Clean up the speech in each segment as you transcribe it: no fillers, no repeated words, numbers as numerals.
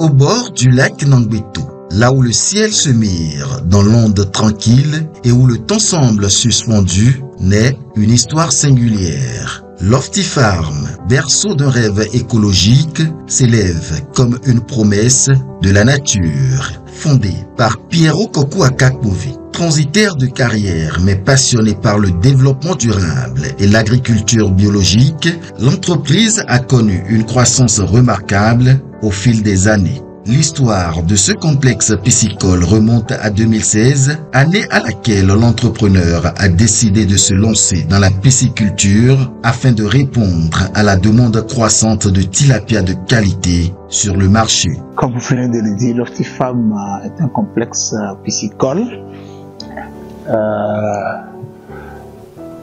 Au bord du lac Nangbeto, là où le ciel se mire dans l'onde tranquille et où le temps semble suspendu, naît une histoire singulière. Lofty Farm, berceau d'un rêve écologique, s'élève comme une promesse de la nature. Fondée par Piero Kokuakakbovi, transitaire de carrière mais passionné par le développement durable et l'agriculture biologique, l'entreprise a connu une croissance remarquable au fil des années. L'histoire de ce complexe piscicole remonte à 2016, année à laquelle l'entrepreneur a décidé de se lancer dans la pisciculture afin de répondre à la demande croissante de tilapia de qualité sur le marché. Comme vous venez de le dire, Lofty Farm est un complexe piscicole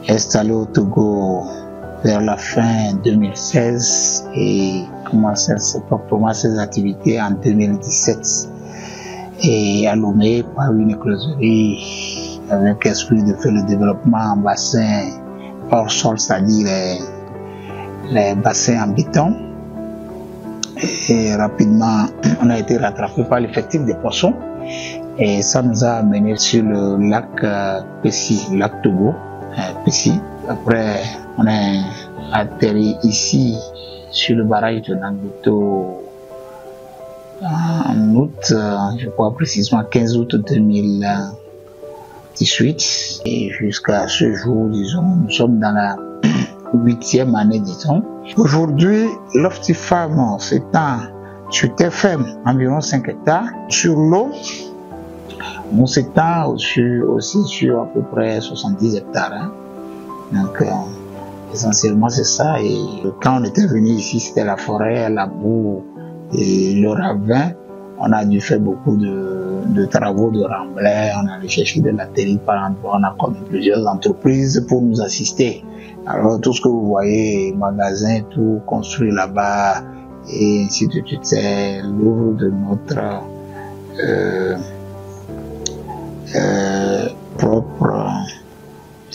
installé au Togo vers la fin 2016 et commencé proprement ses activités en 2017 et à Lomé par une écloserie avec esprit de faire le développement en bassin hors sol, c'est-à-dire les bassins en béton. Et rapidement, on a été rattrapé par l'effectif des poissons et ça nous a amené sur le lac Pessi, lac Togo, Pessi. Après, on a atterri ici sur le barrage de Nangbeto en août, je crois précisément 15 août 2018. Et jusqu'à ce jour, disons, nous sommes dans la 8e année, disons. Aujourd'hui, Lofty Farm s'étend sur terre ferme, environ 5 hectares. Sur l'eau, on s'étend aussi sur à peu près 70 hectares. Hein. Donc, essentiellement, c'est ça. Et quand on était venu ici, c'était la forêt, la boue et le ravin. On a dû faire beaucoup de travaux de remblai. On a cherché de la terre par endroit. On a connu plusieurs entreprises pour nous assister. Alors, tout ce que vous voyez, magasins, tout construit là-bas, et ainsi de suite, c'est l'œuvre de notre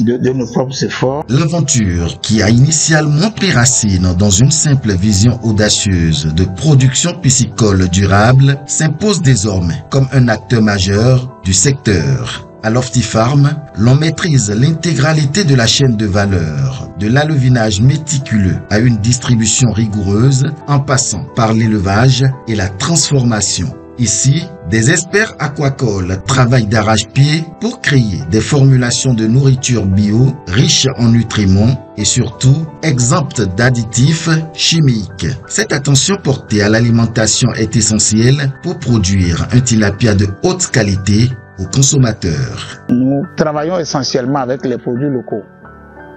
de nos propres efforts. L'aventure, qui a initialement pris racine dans une simple vision audacieuse de production piscicole durable, s'impose désormais comme un acteur majeur du secteur. À Lofty Farm, l'on maîtrise l'intégralité de la chaîne de valeur, de l'alevinage méticuleux à une distribution rigoureuse, en passant par l'élevage et la transformation. Ici, des experts aquacoles travaillent d'arrache-pied pour créer des formulations de nourriture bio riches en nutriments et surtout exemptes d'additifs chimiques. Cette attention portée à l'alimentation est essentielle pour produire un tilapia de haute qualité aux consommateurs. Nous travaillons essentiellement avec les produits locaux.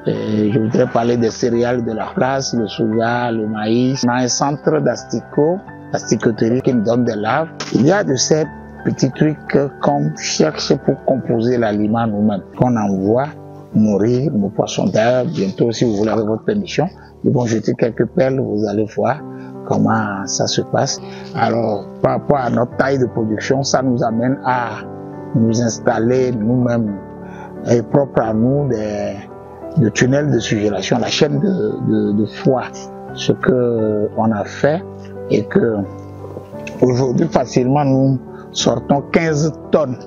Et je voudrais parler des céréales de la place, le soja, le maïs. On a un centre d'asticoterie qui nous donne des larves. Il y a de ces petits trucs qu'on cherche pour composer l'aliment nous-mêmes, qu'on envoie nourrir nos poissons. D'ailleurs, bientôt, si vous voulez avec votre permission, ils vont jeter quelques perles, vous allez voir comment ça se passe. Alors, par rapport à notre taille de production, ça nous amène à nous installer nous-mêmes et propre à nous des tunnels de sugération, la chaîne de foie. Ce que on a fait et que aujourd'hui facilement nous sortons 15 tonnes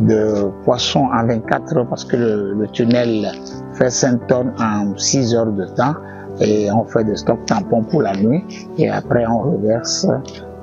de poissons en 24 heures parce que le tunnel fait 5 tonnes en 6 heures de temps et on fait des stocks tampons pour la nuit et après on reverse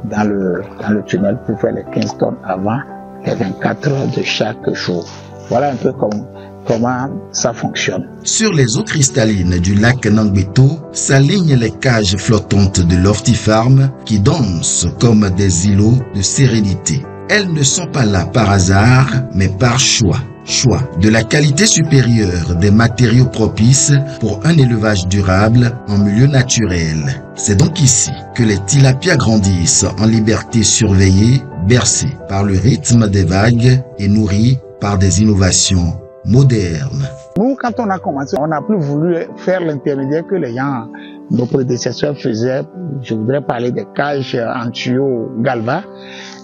dans le tunnel pour faire les 15 tonnes avant les 24 heures de chaque jour. Voilà un peu comment ça fonctionne. Sur les eaux cristallines du lac Nangbeto s'alignent les cages flottantes de Lofty Farm qui dansent comme des îlots de sérénité. Elles ne sont pas là par hasard, mais par choix. Choix de la qualité supérieure des matériaux propices pour un élevage durable en milieu naturel. C'est donc ici que les tilapias grandissent en liberté surveillée, bercés par le rythme des vagues et nourris par des innovations modernes. Nous, quand on a commencé, on n'a plus voulu faire l'intermédiaire que les gens, nos prédécesseurs faisaient. Je voudrais parler des cages en tuyau Galva.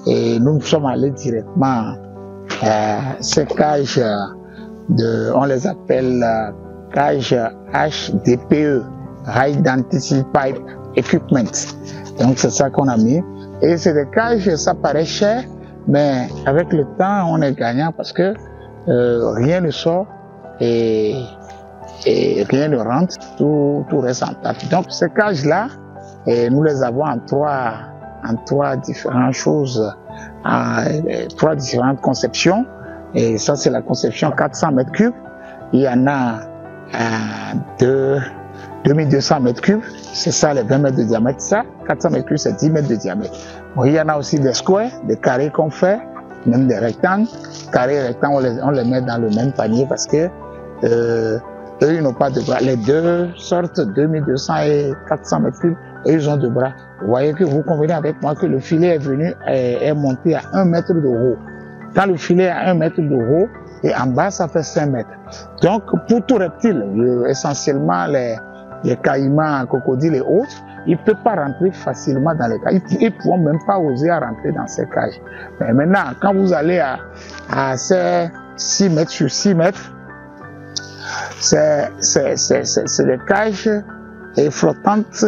Et nous sommes allés directement ces cages on les appelle cages HDPE, High Density Pipe Equipment. Donc c'est ça qu'on a mis Et c'est des cages, ça paraît cher, mais avec le temps, on est gagnant parce que rien ne sort et rien ne rentre, tout reste intact. Donc ces cages-là, nous les avons en trois différentes choses, trois différentes conceptions. Et ça, c'est la conception 400 mètres cubes. Il y en a 2200 mètres cubes. C'est ça, les 20 mètres de diamètre. Ça, 400 mètres cubes, c'est 10 mètres de diamètre. Bon, il y en a aussi des squares, des carrés qu'on fait, même des rectangles. Carrés, rectangles, on les met dans le même panier parce que eux, ils n'ont pas de bras. Les deux sortes, 2200 et 400 mètres cubes, eux, ils ont deux bras. Vous voyez que vous convenez avec moi que le filet est monté à 1 mètre de haut. Quand le filet est à 1 mètre de haut, et en bas, ça fait 5 mètres. Donc, pour tout reptile, essentiellement les caïmans, crocodiles et autres, ils ne peuvent pas rentrer facilement dans les cages. Ils ne pourront même pas oser à rentrer dans ces cages. Mais maintenant, quand vous allez à ces 6 mètres sur 6 mètres, c'est des cages flottantes.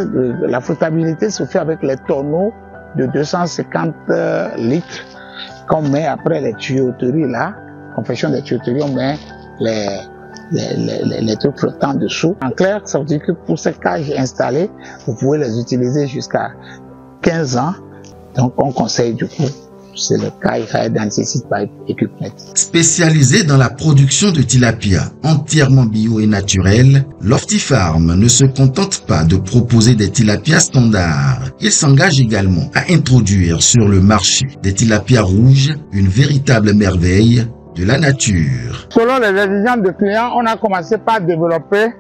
La flottabilité se fait avec les tonneaux de 250 litres qu'on met après les tuyauteries là. Confection des tuyauteries, on met les trucs flottants dessous. En clair, ça veut dire que pour ces cages installées, vous pouvez les utiliser jusqu'à 15 ans. Donc, on conseille du coup, c'est le cage High Density Pipe Equipment. Spécialisé dans la production de tilapia entièrement bio et naturel, Lofty-Farm ne se contente pas de proposer des tilapias standards. Il s'engage également à introduire sur le marché des tilapias rouges, une véritable merveille de la nature. Selon les exigences de clients, on a commencé par développer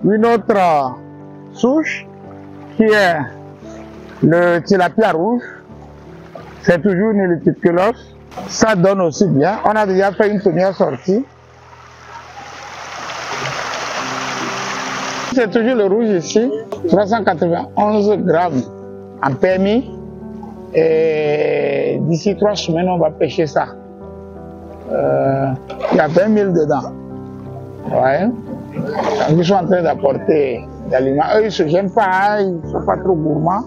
une autre souche qui est le tilapia rouge. C'est toujours une liticulos. Ça donne aussi bien. On a déjà fait une première sortie. C'est toujours le rouge ici, 391 grammes en permis. Et d'ici 3 semaines, on va pêcher ça. Il y a 20 000 dedans. Ouais. Ils sont en train d'apporter d'aliments. Eux, ils ne se gênent pas, ils ne sont pas trop gourmands.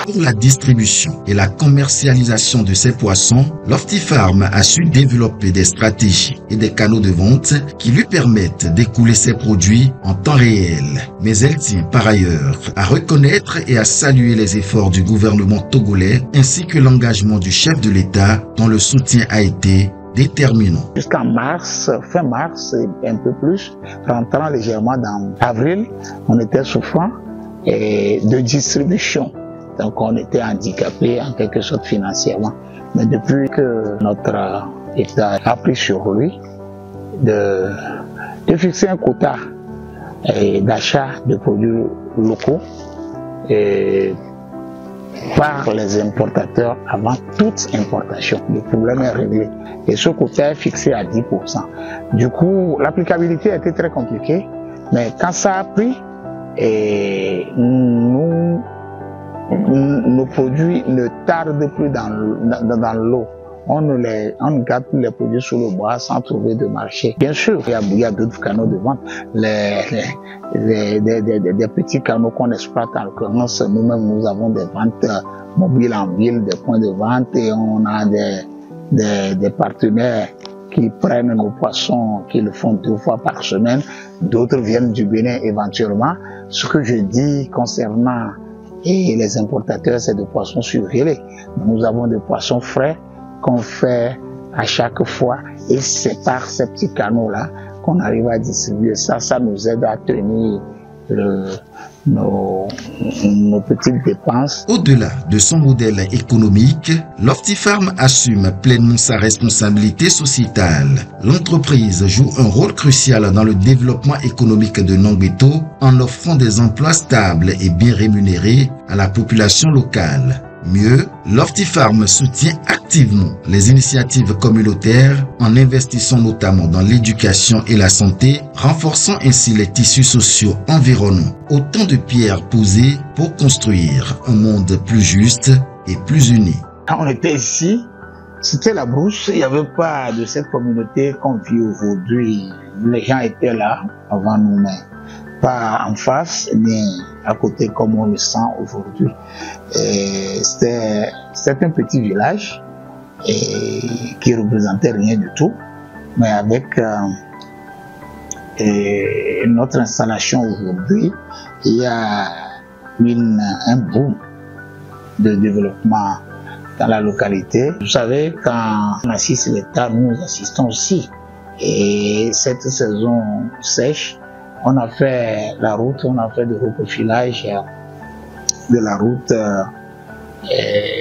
Pour la distribution et la commercialisation de ces poissons, Lofty-Farm a su développer des stratégies et des canaux de vente qui lui permettent d'écouler ses produits en temps réel. Mais elle tient par ailleurs à reconnaître et à saluer les efforts du gouvernement togolais ainsi que l'engagement du chef de l'État dont le soutien a été déterminant. Jusqu'en mars, fin mars et un peu plus, rentrant légèrement dans avril, on était souffrant de distribution. Donc on était handicapé en quelque sorte financièrement. Mais depuis que notre État a pris sur lui de fixer un quota d'achat de produits locaux par les importateurs avant toute importation, le problème est réglé. Et ce quota est fixé à 10%. Du coup, l'applicabilité a été très compliquée, mais quand ça a pris, nos produits ne tardent plus dans l'eau. On ne garde plus les produits sous le bois sans trouver de marché. Bien sûr, il y a d'autres canaux de vente. Des petits canaux qu'on exploite en l'occurrence. Nous-mêmes, nous avons des ventes mobiles en ville, des points de vente et on a des partenaires qui prennent nos poissons, qui le font 2 fois par semaine. D'autres viennent du Bénin éventuellement. Ce que je dis concernant les importateurs, c'est des poissons surgelés. Nous avons des poissons frais qu'on fait à chaque fois et c'est par ces petits canaux-là qu'on arrive à distribuer ça. Ça nous aide à tenir nos petites dépenses. Au-delà de son modèle économique, Lofty-Farm assume pleinement sa responsabilité sociétale. L'entreprise joue un rôle crucial dans le développement économique de Nongbeto en offrant des emplois stables et bien rémunérés à la population locale. Mieux, Lofty-Farm soutient activement les initiatives communautaires en investissant notamment dans l'éducation et la santé, renforçant ainsi les tissus sociaux environnants. Autant de pierres posées pour construire un monde plus juste et plus uni. Quand on était ici, c'était la brousse, il n'y avait pas de cette communauté qu'on vit aujourd'hui. Les gens étaient là avant nous, mais pas en face ni à côté comme on le sent aujourd'hui. C'était un petit village qui représentait rien du tout, mais avec notre installation aujourd'hui, il y a un boom de développement dans la localité. Vous savez, quand on assiste l'État, nous assistons aussi. Et cette saison sèche, on a fait la route, on a fait le reprofilage de la route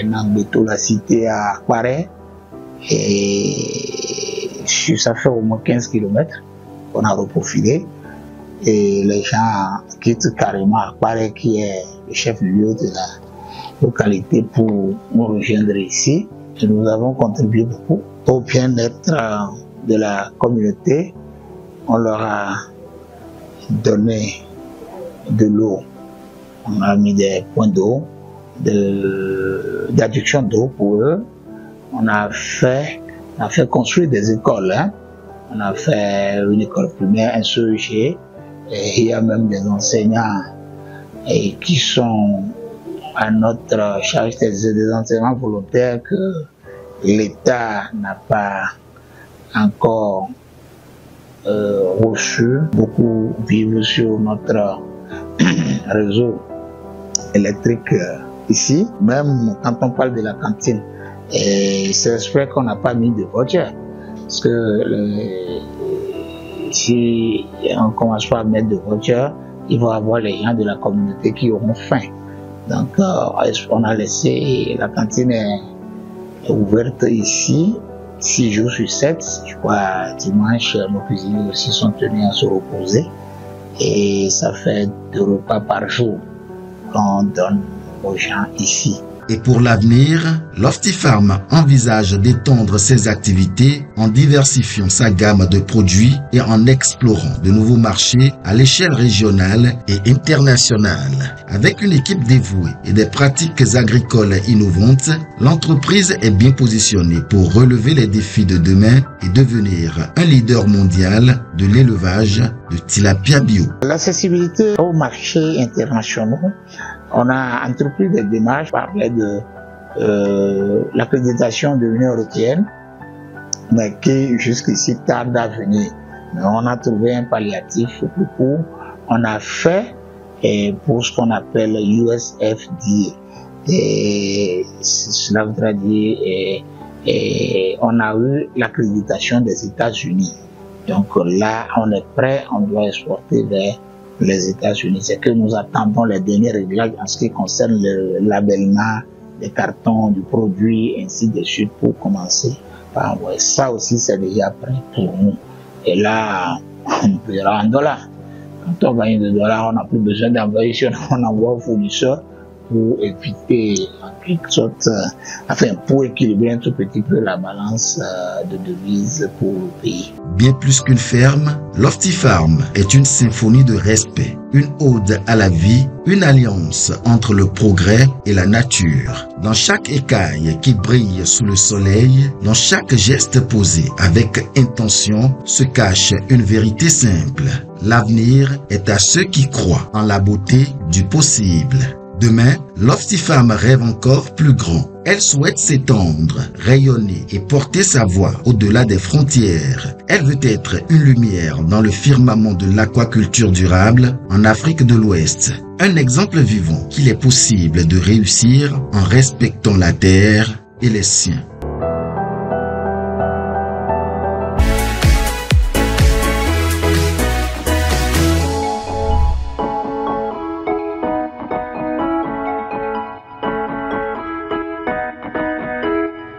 Nambeto, la cité à Aquaré. Et ça fait au moins 15 km qu'on a reprofilé. Et les gens quittent carrément Aquaré, qui est le chef-lieu de la localité, pour nous rejoindre ici. Et nous avons contribué beaucoup au bien-être de la communauté. On leur a donné de l'eau. On a mis des points d'eau, d'adduction d'eau pour eux. On a fait construire des écoles. On a fait une école primaire, un CEG. Et il y a même des enseignants qui sont à notre charge, des enseignants volontaires que l'État n'a pas encore reçu. Beaucoup vivent sur notre réseau électrique ici. Même quand on parle de la cantine, c'est vrai qu'on n'a pas mis de voiture. Parce que si on ne commence pas à mettre de voiture, il va y avoir les gens de la communauté qui auront faim. Donc on a laissé, la cantine est ouverte ici 6 jours sur 7. Je crois dimanche, nos cuisiniers aussi sont tenus à se reposer. Et ça fait 2 repas par jour qu'on donne aux gens ici. Et pour l'avenir, Lofty-Farm envisage d'étendre ses activités en diversifiant sa gamme de produits et en explorant de nouveaux marchés à l'échelle régionale et internationale. Avec une équipe dévouée et des pratiques agricoles innovantes, l'entreprise est bien positionnée pour relever les défis de demain et devenir un leader mondial de l'élevage de tilapia bio. L'accessibilité aux marchés internationaux, on a entrepris des démarches, parlait de l'accréditation de l'Union européenne, mais qui jusqu'ici tarde à venir. Mais on a trouvé un palliatif plus court. On a fait pour ce qu'on appelle USFDA. Et cela voudrait dire on a eu l'accréditation des États-Unis. Donc là, on est prêt, on doit exporter vers les États-Unis. C'est que nous attendons les derniers réglages en ce qui concerne le labellement des cartons du produit, ainsi de suite, pour commencer. Ouais, ça aussi, c'est déjà prêt pour nous. Et là, on paiera en dollars. Quand on gagne des dollars, on n'a plus besoin d'envoyer, on envoie aux fournisseurs pour éviter, en quelque sorte, pour équilibrer un tout petit peu la balance de devises pour le pays. Bien plus qu'une ferme, Lofty-Farm est une symphonie de respect, une ode à la vie, une alliance entre le progrès et la nature. Dans chaque écaille qui brille sous le soleil, dans chaque geste posé avec intention, se cache une vérité simple. L'avenir est à ceux qui croient en la beauté du possible. Demain, Lofty-Farm rêve encore plus grand. Elle souhaite s'étendre, rayonner et porter sa voix au-delà des frontières. Elle veut être une lumière dans le firmament de l'aquaculture durable en Afrique de l'Ouest. Un exemple vivant qu'il est possible de réussir en respectant la terre et les siens.